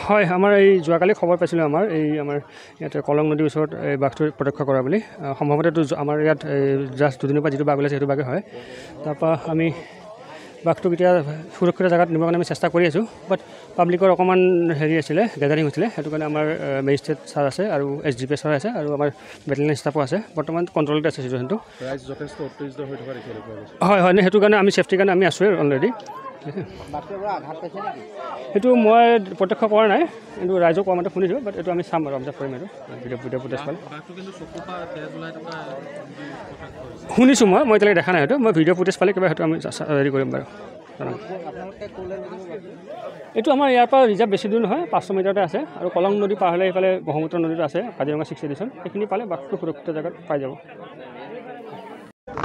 হয়, আমাৰ এই যোৱাকালি খবৰ পাইছিলোঁ আমাৰ ইয়াতে কলং নদীৰ ওচৰত এই বাঘটো প্ৰত্যক্ষ কৰা বুলি। সম্ভৱতঃ এইটো আমাৰ ইয়াত জাষ্ট দুদিনৰ পৰা যিটো বাঘ ওলাইছে সেইটো বাঘে হয়। তাৰপৰা আমি বাঘটোক এতিয়া সুৰক্ষিত জেগাত নিবৰ কাৰণে আমি চেষ্টা কৰি আছোঁ। বাট পাব্লিকৰ অকণমান আছিলে, গেডাৰিং হৈছিলে, সেইটো কাৰণে আমাৰ মেজিষ্ট্ৰেট ছাৰ আছে আৰু SGP ছাৰ আছে আৰু আমাৰ বেটেলিয়ান ষ্টাফো আছে। বৰ্তমান কণ্ট্ৰলতে আছে চিটুৱেশ্যনটো। যথেষ্ট উত্তেজিত হৈ থকা দেখিবলৈ পোৱা গৈছে। হয়, সেইটো কাৰণে আমি ছেফটিৰ কাৰণে আমি আছোঁৱেই অলৰেডি। সেইটো মই প্ৰত্যক্ষ কৰা নাই, কিন্তু ৰাইজক কোৱা মতে শুনিছোঁ। বাট এইটো আমি চাম আৰু অবজাৰ্ভ কৰিম। এইটো ভিডিঅ' ফুটেজ পালে শুনিছোঁ মই এতিয়ালৈকে দেখা নাই। সেইটো মই ভিডিঅ' ফুটেজ পালে কিবা সেইটো আমি হেৰি কৰিম বাৰু। এইটো আমাৰ ইয়াৰ পৰা ৰিজাৰ্ভ বেছি দূৰ নহয়, 500 মিটাৰতে আছে। আৰু কলং নদী পাৰ হ'লে এইফালে ব্ৰহ্মপুত্ৰ নদীটো আছে, কাজিৰঙা 6 এডিশ্যন। সেইখিনি পালে বাঘটো সুৰক্ষিত জেগাত পাই যাব।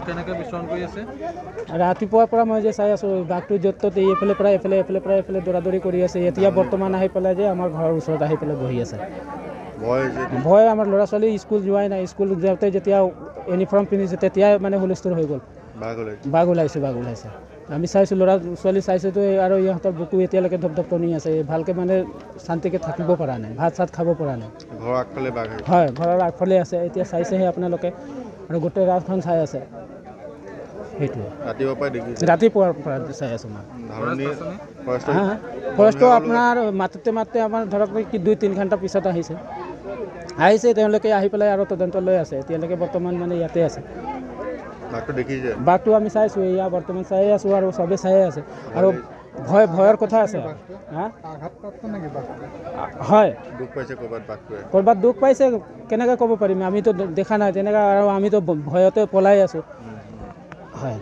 কেনেকৈ বিচৰণ কৰি আছে? ৰাতিপুৱাৰ পৰা মই যে চাই আছোঁ, বাঘটো য'ত ত'ত এইফালে পৰা এইফালে দৌৰা-দৌৰি কৰি আছে। এতিয়া বৰ্তমান আহি পেলাই যে আমাৰ ঘৰৰ ওচৰত আহি পেলাই বহি আছে। ভয় আমাৰ ল'ৰা ছোৱালী স্কুল যোৱাই নাই। স্কুল যাওঁতে যেতিয়া ইউনিফৰ্ম পিন্ধিছে তেতিয়াই মানে হুলস্থুল হৈ গ'ল। বাঘ ওলাইছে। আমি চাইছোঁ, ল'ৰা ছোৱালী চাইছোঁতো, আৰু ইহঁতৰ বুকু এতিয়ালৈকে ধপধপনি আছে। ভালকৈ মানে শান্তিকৈ থাকিব পৰা নাই, ভাত চাত খাব পৰা নাই। ঘৰৰ আগফালে বাঘ হয়, ঘৰৰ আগফালে আছে। এতিয়া চাইছেহে আপোনালোকে, আৰু গোটেই ৰাস্তাখন চাই আছে। সেইটোৱে ৰাতিপুৱাৰ পৰা চাই আছোঁ মই। ফৰেষ্টটো আপোনাৰ মাতোতে আমাৰ ধৰক 2-3 ঘণ্টা পিছত আহিছে। তেওঁলোকে আহি পেলাই আৰু তদন্ত লৈ আছে। এতিয়ালৈকে বৰ্তমান মানে ইয়াতে আছে। বাঘটো আমি চাইছোঁ, এয়া বৰ্তমান চাই আছোঁ আৰু চবেই চাই আছে। আৰু ভয়ৰ কথা আছে। হয়, ক'ৰবাত দুখ পাইছে, কেনেকৈ ক'ব পাৰিম? আমিতো দেখা নাই তেনেকৈ, আৰু আমিতো ভয়তে পলাই আছোঁ। হয়।